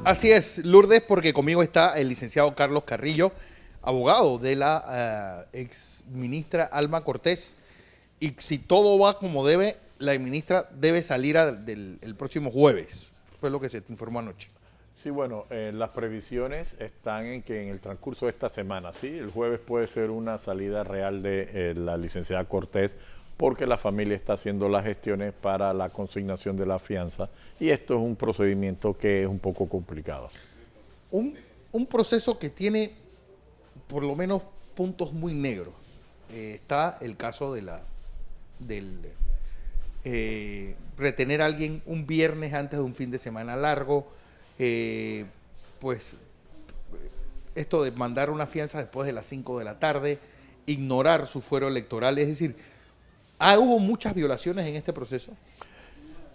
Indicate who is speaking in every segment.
Speaker 1: Así es, Lourdes, porque conmigo está el licenciado Carlos Carrillo, abogado de la ex ministra Alma Cortés. Y si todo va como debe, la ministra debe salir el próximo jueves. Fue lo que se te informó anoche.
Speaker 2: Sí, bueno, las previsiones están en que en el transcurso de esta semana, sí, el jueves puede ser una salida real de la licenciada Cortés, porque la familia está haciendo las gestiones para la consignación de la fianza y esto es un procedimiento que es un poco complicado.
Speaker 1: Un proceso que tiene por lo menos puntos muy negros. Está el caso del retener a alguien un viernes antes de un fin de semana largo, pues esto de mandar una fianza después de las 5 de la tarde, ignorar su fuero electoral, es decir, ¿hubo muchas violaciones en este proceso?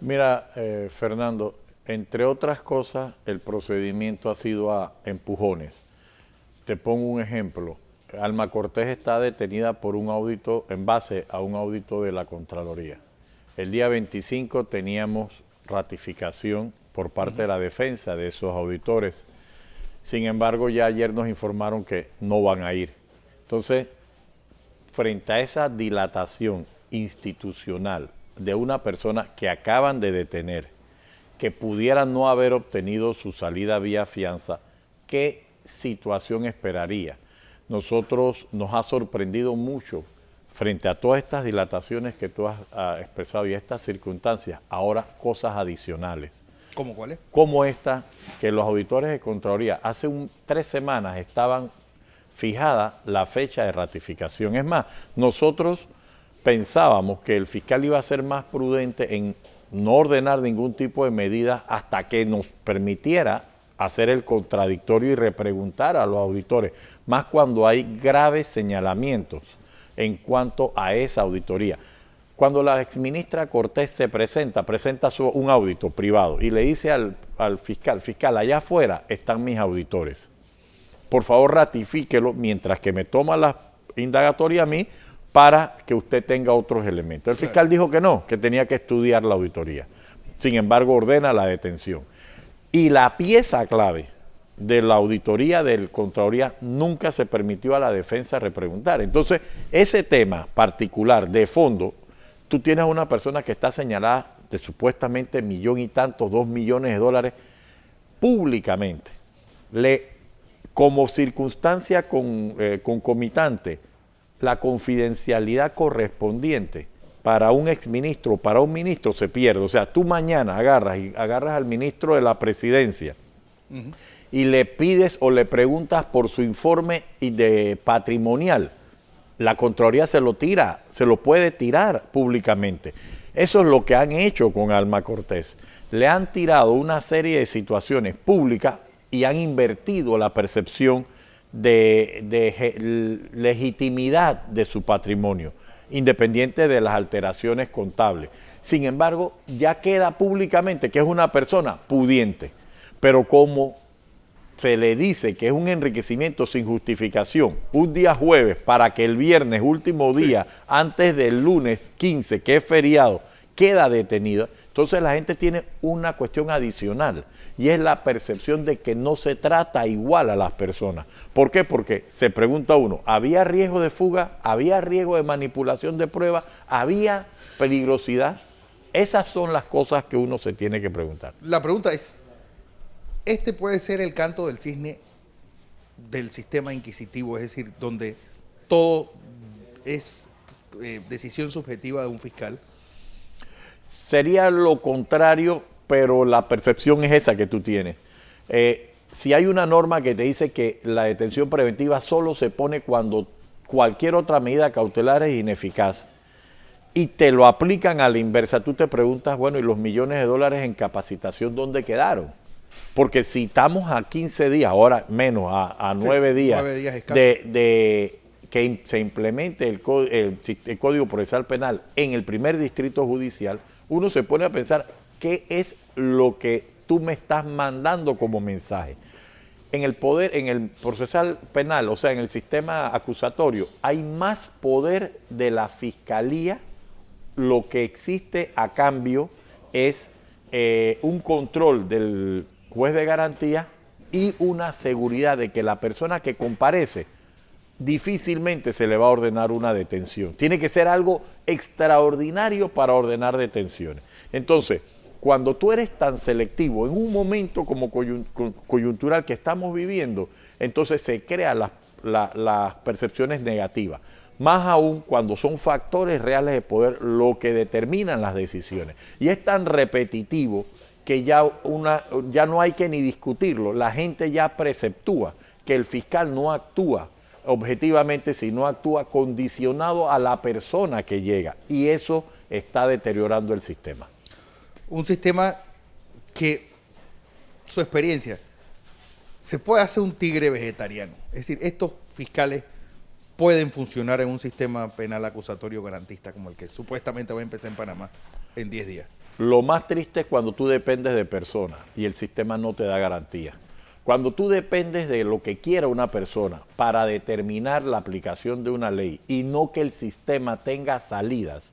Speaker 2: Mira, Fernando, entre otras cosas, el procedimiento ha sido a empujones. Te pongo un ejemplo. Alma Cortés está detenida por un audito, en base a un audito de la Contraloría. El día 25 teníamos ratificación por parte de la defensa de esos auditores. Sin embargo, ya ayer nos informaron que no van a ir. Entonces, frente a esa dilatación institucional de una persona que acaban de detener, que pudiera no haber obtenido su salida vía fianza, ¿qué situación esperaría? Nosotros nos ha sorprendido mucho frente a todas estas dilataciones que tú has expresado y estas circunstancias, ahora cosas adicionales.
Speaker 1: ¿Cómo cuáles?
Speaker 2: Como esta, que los auditores de Contraloría hace 3 semanas estaban fijada la fecha de ratificación. Es más, nosotros pensábamos que el fiscal iba a ser más prudente en no ordenar ningún tipo de medida hasta que nos permitiera hacer el contradictorio y repreguntar a los auditores, más cuando hay graves señalamientos en cuanto a esa auditoría. Cuando la exministra Cortés se presenta un audito privado y le dice al fiscal, allá afuera están mis auditores, por favor ratifíquelo mientras que me toma la indagatoria a mí para que usted tenga otros elementos. El fiscal dijo que no, que tenía que estudiar la auditoría. Sin embargo, ordena la detención. Y la pieza clave de la auditoría del Contraloría nunca se permitió a la defensa repreguntar. Entonces, ese tema particular de fondo, tú tienes a una persona que está señalada de supuestamente millón y tantos, 2 millones de dólares, públicamente. Como circunstancia concomitante, la confidencialidad correspondiente para un exministro o para un ministro se pierde. O sea, tú mañana agarras al ministro de la presidencia y le pides o le preguntas por su informe de patrimonial. La Contraloría se lo puede tirar públicamente. Eso es lo que han hecho con Alma Cortés. Le han tirado una serie de situaciones públicas y han invertido la percepción de legitimidad de su patrimonio, independiente de las alteraciones contables. Sin embargo, ya queda públicamente que es una persona pudiente, pero como se le dice que es un enriquecimiento sin justificación, un día jueves para que el viernes, último día, antes del lunes 15, que es feriado, queda detenido, entonces la gente tiene una cuestión adicional y es la percepción de que no se trata igual a las personas. ¿Por qué? Porque se pregunta uno, ¿había riesgo de fuga? ¿Había riesgo de manipulación de pruebas? ¿Había peligrosidad? Esas son las cosas que uno se tiene que preguntar.
Speaker 1: La pregunta es, ¿este puede ser el canto del cisne del sistema inquisitivo? Es decir, donde todo es decisión subjetiva de un fiscal.
Speaker 2: Sería lo contrario, pero la percepción es esa que tú tienes. Si hay una norma que te dice que la detención preventiva solo se pone cuando cualquier otra medida cautelar es ineficaz y te lo aplican a la inversa, tú te preguntas, bueno, ¿y los millones de dólares en capacitación dónde quedaron? Porque si estamos a 15 días, ahora menos, a 9 días,
Speaker 1: 9 días
Speaker 2: de que se implemente el Código Procesal Penal en el primer distrito judicial, uno se pone a pensar, ¿qué es lo que tú me estás mandando como mensaje? En el procesal penal, o sea, en el sistema acusatorio, hay más poder de la fiscalía. Lo que existe a cambio es un control juez de garantía y una seguridad de que la persona que comparece difícilmente se le va a ordenar una detención. Tiene que ser algo extraordinario para ordenar detenciones. Entonces, cuando tú eres tan selectivo en un momento como coyuntural que estamos viviendo, entonces se crean las percepciones negativas. Más aún cuando son factores reales de poder lo que determinan las decisiones. Y es tan repetitivo que ya no hay que ni discutirlo. La gente ya preceptúa que el fiscal no actúa objetivamente, sino actúa condicionado a la persona que llega. Y eso está deteriorando el sistema.
Speaker 1: Un sistema que, su experiencia, se puede hacer un tigre vegetariano. Es decir, estos fiscales pueden funcionar en un sistema penal acusatorio garantista como el que supuestamente va a empezar en Panamá en 10 días.
Speaker 2: Lo más triste es cuando tú dependes de personas y el sistema no te da garantía. Cuando tú dependes de lo que quiera una persona para determinar la aplicación de una ley y no que el sistema tenga salidas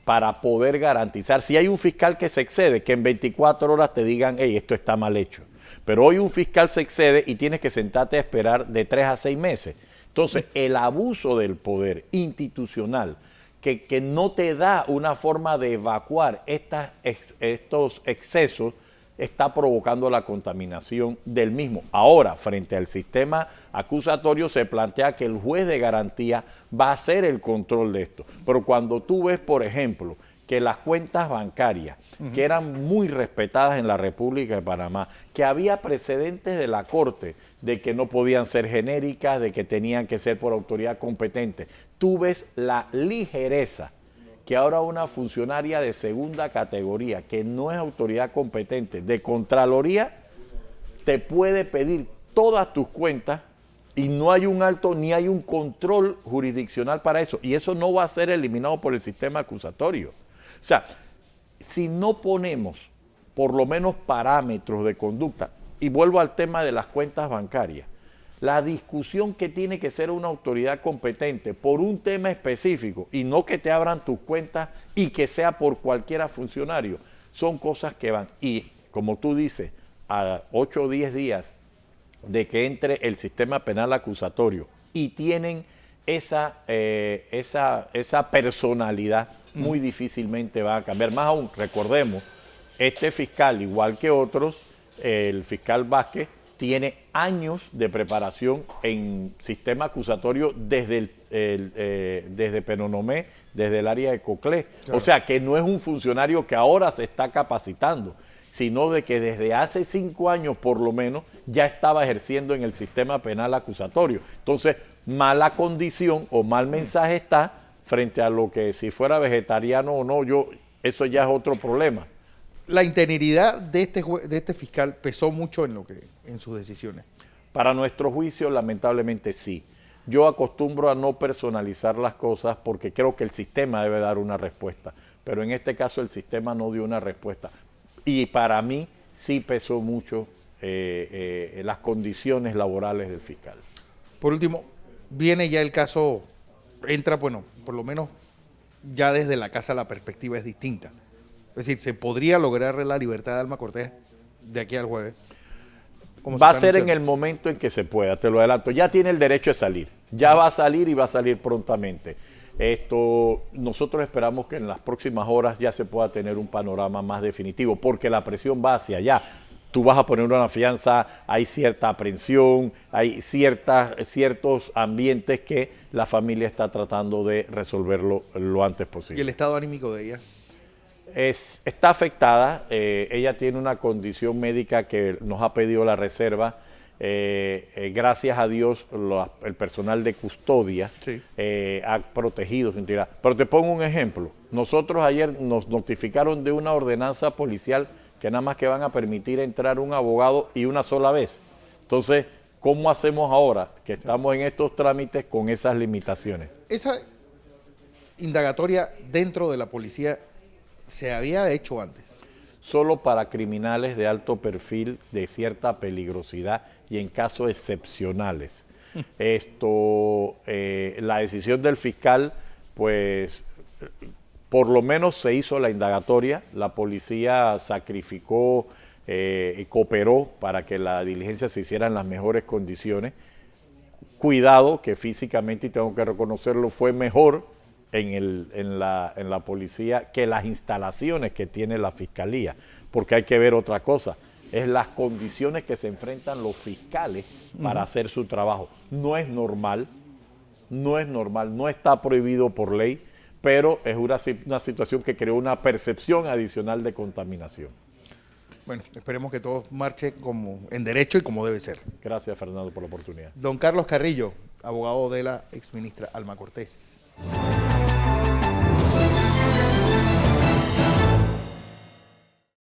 Speaker 2: para poder garantizar, si hay un fiscal que se excede, que en 24 horas te digan, hey, esto está mal hecho. Pero hoy un fiscal se excede y tienes que sentarte a esperar de 3 a 6 meses. Entonces, el abuso del poder institucional que no te da una forma de evacuar estos excesos está provocando la contaminación del mismo. Ahora, frente al sistema acusatorio, se plantea que el juez de garantía va a hacer el control de esto. Pero cuando tú ves, por ejemplo, que las cuentas bancarias, que eran muy respetadas en la República de Panamá, que había precedentes de la Corte de que no podían ser genéricas, de que tenían que ser por autoridad competente, tú ves la ligereza que ahora una funcionaria de segunda categoría, que no es autoridad competente, de Contraloría, te puede pedir todas tus cuentas y no hay un alto ni hay un control jurisdiccional para eso. Y eso no va a ser eliminado por el sistema acusatorio. O sea, si no ponemos por lo menos parámetros de conducta, y vuelvo al tema de las cuentas bancarias, la discusión que tiene que ser una autoridad competente por un tema específico y no que te abran tus cuentas y que sea por cualquiera funcionario, son cosas que van. Y como tú dices, a 8 o 10 días de que entre el sistema penal acusatorio y tienen esa personalidad, muy difícilmente va a cambiar. Más aún, recordemos, este fiscal, igual que otros, el fiscal Vázquez, tiene años de preparación en sistema acusatorio desde Penonomé, desde el área de Coclé. Claro. O sea, que no es un funcionario que ahora se está capacitando, sino de que desde hace 5 años por lo menos ya estaba ejerciendo en el sistema penal acusatorio. Entonces, mala condición o mal mensaje está frente a lo que si fuera vegetariano o no, eso ya es otro problema.
Speaker 1: La integridad de este fiscal pesó mucho en sus decisiones.
Speaker 2: Para nuestro juicio, lamentablemente sí. Yo acostumbro a no personalizar las cosas porque creo que el sistema debe dar una respuesta. Pero en este caso el sistema no dio una respuesta. Y para mí sí pesó mucho las condiciones laborales del fiscal.
Speaker 1: Por último, viene ya el caso, entra, bueno, por lo menos ya desde la casa la perspectiva es distinta. Es decir, ¿se podría lograr la libertad de Alma Cortés de aquí al jueves?
Speaker 2: Va a ser en el momento en que se pueda, te lo adelanto. Ya tiene el derecho de salir. Ya va a salir y va a salir prontamente. Nosotros esperamos que en las próximas horas ya se pueda tener un panorama más definitivo, porque la presión va hacia allá. Tú vas a poner una fianza, hay cierta aprensión, hay ciertos ambientes que la familia está tratando de resolverlo lo antes posible.
Speaker 1: ¿Y el estado anímico de ella?
Speaker 2: Está afectada, ella tiene una condición médica que nos ha pedido la reserva, gracias a Dios el personal de custodia sí. Ha protegido su integridad. Pero te pongo un ejemplo, nosotros ayer nos notificaron de una ordenanza policial que nada más que van a permitir entrar un abogado y una sola vez. Entonces, ¿cómo hacemos ahora que estamos en estos trámites con esas limitaciones?
Speaker 1: Esa indagatoria dentro de la policía se había hecho antes.
Speaker 2: Solo para criminales de alto perfil, de cierta peligrosidad y en casos excepcionales. La decisión del fiscal, pues, por lo menos se hizo la indagatoria, la policía sacrificó cooperó para que la diligencia se hiciera en las mejores condiciones. Cuidado que físicamente, y tengo que reconocerlo, fue mejor en la policía que las instalaciones que tiene la fiscalía, porque hay que ver otra cosa, es las condiciones que se enfrentan los fiscales para hacer su trabajo. No es normal, no está prohibido por ley, pero es una situación que creó una percepción adicional de contaminación.
Speaker 1: Bueno, esperemos que todo marche como en derecho y como debe ser.
Speaker 2: Gracias, Fernando, por la oportunidad.
Speaker 1: Don Carlos Carrillo, abogado de la exministra Alma Cortés.